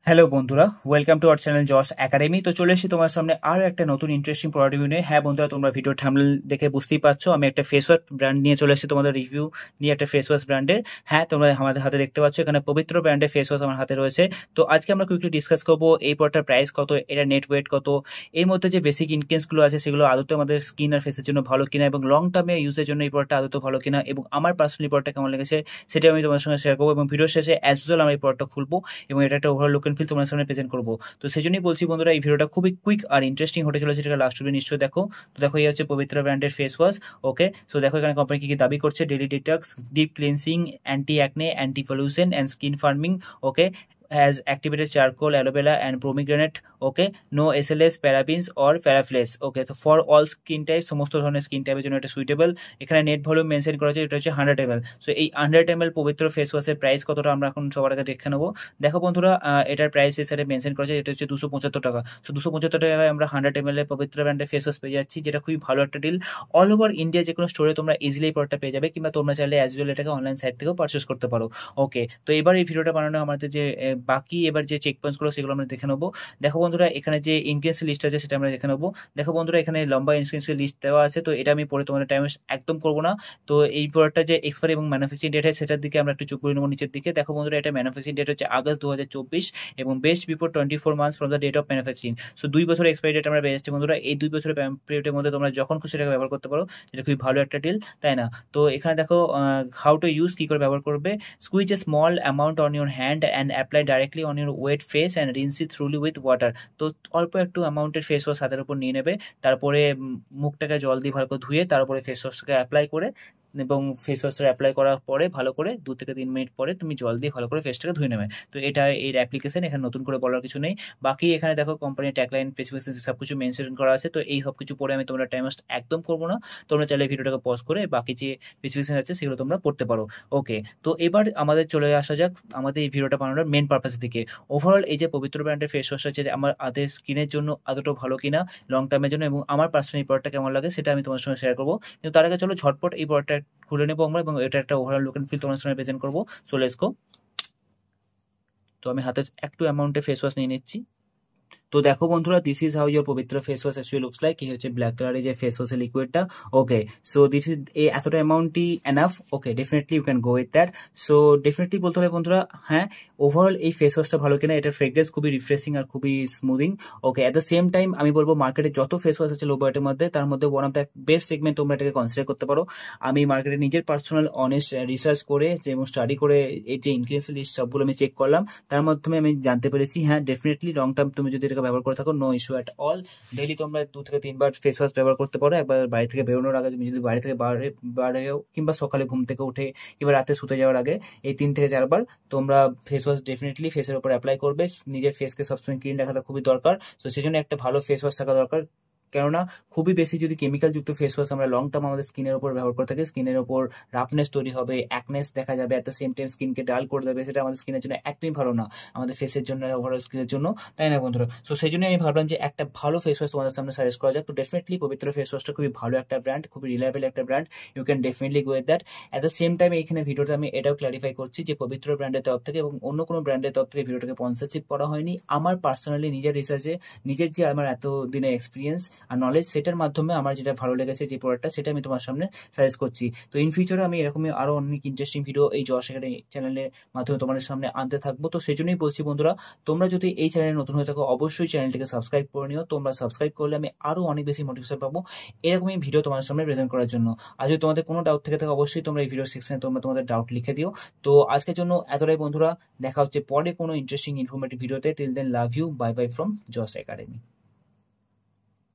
Hello বন্ধুরা, welcome to our channel জস academy. তো চলে এসেছি তোমার সামনে আরও একটা নতুন ইন্টারেস্টিং প্রোডাক্ট রিভিউ নিয়ে। হ্যাঁ বন্ধুরা, তোমরা ভিডিও থাম্বনেল দেখে বুঝতেই পারছো আমি একটা ফেস ওয়াশ ব্র্যান্ড নিয়ে চলে এসেছি তোমাদের রিভিউ নিয়ে, একটা ফেস ওয়াশ ব্র্যান্ডের। হ্যাঁ, তোমরা আমাদের হাতে দেখতে পাচ্ছ এখানে পবিত্র ব্র্যান্ডের ফেস ওয়াশ আমার হাতে রয়েছে। তো আজকে আমরা কুইকলি ডিসকাস করবো এই প্রোডাক্টের প্রাইস কত, এটা নেট ওয়েট কত, এর মধ্যে যে বেসিক ইনগ্রিডিয়েন্টসগুলো আছে সেগুলো আদতে আমাদের স্কিন আর ফেসের জন্য ভালো কিনা, এবং লং টার্মে ইউজের জন্য এই প্রোডাক্টটা আদতে ভালো কিনা, এবং আমার পার্সোনালি প্রোডাক্টটা কেমন লেগেছে সেটা আমি তোমার সঙ্গে শেয়ার করবো। এবং ভিডিও শেষে অ্যাজ ইউজুয়াল আমি এই প্রোডাক্টটা খুলবো এবং এটা একটা ওভারঅল লুক এন্ড ফিল তোমার সামনে প্রেজেন্ট করবো। তো সেই জন্যই বলছি বন্ধুরা, এই ভিডিওটা খুবই কুইক আর ইন্টারেস্টিং হতে চলেছে, এটা লাস্ট অব্দি নিশ্চয়ই দেখো। তো দেখো, এই হচ্ছে পবিত্র ব্র্যান্ডের ফেস ওয়াশ। ওকে, সো দেখো এখানে কোম্পানি কি কি দাবি করছে: daily detox, deep cleansing, anti acne, anti pollution and skin farming. Okay, has activated charcoal, aloe vera and pomegranate. Okay, no SLS, parabens or paraflash. Okay, so for all skin types, সমস্ত ধরনের skin টাইপের জন্য এটা suitable. এখানে net volume mention করা আছে, এটা হচ্ছে 100 ml। সো এই 100 ml পবিত্র ফেস ওয়াশের প্রাইস কতটা আমরা এখন সবার আগে দেখে নেবো। দেখো বন্ধুরা, এটার প্রাইস এর সাথে মেনশন করা আছে, এটা হচ্ছে 275 টাকা। সো 275 টাকায় আমরা 100 ml এর পবিত্র ব্র্যান্ডের ফেস ওয়াশ পেয়ে যাচ্ছি, যেটা খুবই ভালো একটা ডিল। অল ওভার ইন্ডিয়া যে কোনো স্টোরে তোমরা ইজিলি এই প্রোডাক্টটা পেয়ে যাবে, কিংবা তোমরা চাইলে অ্যাজ ওয়েল এটাকে অনলাইন সাইট থেকেও পারচেস করতে পারো। ওকে, তো এবার এই ভিডিওটা বানানো আমাদের যে বাকি এবার যে চেক পয়েন্টসগুলো সেগুলো আমরা দেখে নেবো। দেখো বন্ধুরা, এখানে যে ইনগ্রিডিয়েন্টস লিস্ট আছে সেটা আমরা দেখে নেবো। দেখো বন্ধুরা, এখানে লম্বা ইনগ্রিডিয়েন্টস লিস্ট দেওয়া আছে, তো এটা আমি পরে তোমাদের টাইম একদম করবো না। তো এই প্রোডাক্টটা যে এক্সপায়ারি এবং ম্যানুফ্যাকচারিং ডেট আছে সেটার দিকে আমরা একটু চোখ করে নেবো নিচের দিকে। দেখো বন্ধুরা, এটা ম্যানুফ্যাকচারিং ডেট হচ্ছে আগস্ট 2024 এবং best before 24 months from the date of manufacturing. So 2 বছরের এক্সপায়ারি ডেট আমরা পেয়ে যাচ্ছি বন্ধুরা। এই 2 বছরের পিরিয়ডের মধ্যে তোমরা যখন খুশি টাকা ব্যবহার করতে পারো, যেটা খুবই ভালো একটা ডিল, তাই না? তো এখানে দেখো হাউ টু ইউজ, কী করে ব্যবহার করবে। Squeeze a small amount on your hand and apply directly on your wet face and rinse it thoroughly with water. তো অল্প একটু অ্যামাউন্টের ফেস ওয়াশ হাতের উপর নিয়ে নেবে, তারপরে মুখটাকে জল দিয়ে ভালো করে ধুয়ে তারপরে ফেস ওয়াশটাকে অ্যাপ্লাই করে, এবং ফেস ওয়াশটা অ্যাপ্লাই করার পরে ভালো করে 2 থেকে 3 মিনিট পরে তুমি জল দিয়ে ভালো করে ফেসটাকে ধুয়ে নেবে। তো এটা এর অ্যাপ্লিকেশন, এখানে নতুন করে বলার কিছু নেই। বাকি এখানে দেখো কোম্পানির ট্যাগলাইন, স্পেসিফিকেশন সব কিছু মেনশন করা আছে। তো এই সব কিছু পরে আমি তোমরা টাইম ওয়েস্ট একদম করবো না। তোমরা চাইলে ভিডিওটাকে পজ করে বাকি যে স্পেসিফিকেশন আছে সেগুলো তোমরা পড়তে পারো। ওকে, তো এবার আমাদের চলে আসা যাক আমাদের এই ভিডিওটা বানানোর মেন পারপাসের দিকে। ওভারঅল এই যে পবিত্র ব্র্যান্ডের ফেস ওয়াশ আছে, আমার আদের স্কিনের জন্য এতটা ভালো কিনা, লং টার্মের জন্য, এবং আমার পার্সোনালি প্রোডাক্টটা কেমন লাগে সেটা আমি তোমার সঙ্গে শেয়ার করবো। কিন্তু তার আগে চলো ঝটপট এই প্রোডাক্টটা খুলে নেবো আমরা, এবং এটা একটা ওভারঅল লুক এন্ড ফিল তোমার সামনে প্রেজেন্ট করবো। So let's go. তো আমি হাতে একটু অ্যামাউন্টে ফেস ওয়াশ নিয়ে নিচ্ছি। তো দেখো বন্ধুরা, this is how your Pabitra face wash actually looks like. এই হচ্ছে ব্ল্যাক কালারের যে ফেস ওয়াশের লিকুইডটা। ওকে, সো দিস ইজ এতটা অ্যামাউন্টই enough. Okay, definitely you can go with that. So definitely বলতে হবে বন্ধুরা, হ্যাঁ ওভারঅল এই ফেস ওয়াশটা ভালো কিনা, এটার ফ্রেগ্রেন্স খুবই রিফ্রেশিং আর খুবই smoothing. Okay, at the same time আমি বলবো মার্কেটে যত ফেস ওয়াশ আছে লো বাজেটের মধ্যে, তার মধ্যে one of the best segment তোমরা এটাকে কনসিডার করতে পারো। আমি মার্কেটে নিজের পার্সোনাল অনেস্ট রিসার্চ করে এবং স্টাডি করে এই যে ইনগ্রিডিয়েন্টস লিস্ট সবগুলো আমি চেক করলাম, তার মাধ্যমে আমি জানতে পেরেছি হ্যাঁ ডেফিনেটলি লং টার্ম তুমি যদি এটাকে ব্যবহার করে থাকো, no issue at all. Daily তোমরা 2 থেকে 3 বার ফেস ওয়াশ ব্যবহার করতে পারো। একবার বাড়ি থেকে বেরোনোর আগে, তুমি যদি বাড়ি থেকে বাড়েও, কিংবা সকালে ঘুম থেকে উঠে, কিংবা রাতে শুতে যাওয়ার আগে, এই 3 থেকে 4 বার তোমরা ফেস ওয়াশ ডেফিনেটলি ফেসের উপর অ্যাপ্লাই করবে। নিজের ফেসকে সবসময় ক্লিন রাখাটা খুবই দরকার। তো সেই জন্য একটা ভালো ফেস ওয়াশ থাকা দরকার। কেননা খুবই বেশি যদি কেমিক্যাল যুক্ত ফেস ওয়াশ আমরা লং টার্ম আমাদের স্কিনের উপর ব্যবহার করে থাকি, স্কিনের উপর রাফনেস তৈরি হবে, অ্যাকনেস দেখা যাবে, অ্যাট দ্য সেম টাইম স্কিনকে ডাল করে দেবে। সেটা আমাদের স্কিনের জন্য একদমই ভালো না, আমাদের ফেসের জন্য, ওভারঅল স্কিনের জন্য, তাই না বন্ধুরা? সো সেই জন্য আমি ভাবলাম যে একটা ভালো ফেস ওয়াশ তোমাদের সামনে সাজেস্ট করা যাক। তো ডেফিনেটলি পবিত্র ফেস ওয়াশটা খুবই ভালো একটা ব্র্যান্ড, খুবই রিলায়েবল একটা brand. You can definitely go with that. At the same time এইখানে ভিডিওতে আমি এটাও ক্লারিফাই করছি যে পবিত্র ব্র্যান্ডের তরফ থেকে এবং অন্য কোনো ব্র্যান্ডের তরফ থেকে ভিডিওটাকে স্পন্সরশিপ করা হয়নি। আমার পার্সোনালি নিজের রিসার্চে, নিজের যে আমার এত দিনের এক্সপিরিয়েন্স আর নলেজ, সেটার মাধ্যমে আমার যেটা ভালো লেগেছে যে প্রোডাক্টটা, সেটা আমি তোমার সামনে সাজেস্ট করছি। তো ইন ফিউচারে আমি এরকমই আরো অনেক ইন্টারেস্টিং ভিডিও এই জস একাডেমি চ্যানেলের মাধ্যমে তোমাদের সামনে আনতে থাকবো। তো সেই জন্যই বলছি বন্ধুরা, তোমরা যদি এই চ্যানেলে নতুন হয়ে থাকো, অবশ্যই চ্যানেলটিকে সাবস্ক্রাইব করে নিও। তোমরা সাবস্ক্রাইব করলে আমি আরো অনেক বেশি মোটিভেশন পাবো এরকমই ভিডিও তোমাদের সামনে প্রেজেন্ট করার জন্য। আর যদি তোমাদের কোনো ডাউট থেকে থাকে, অবশ্যই তোমরা এই ভিডিও সেকশনে তোমরা তোমাদের ডাউট লিখে দিও। তো আজকের জন্য এতটাই বন্ধুরা, দেখা হচ্ছে পরে কোনো ইন্টারেস্টিং ইনফরমেটিভ ভিডিওতে। Till then, love you, bye bye from Jos academy.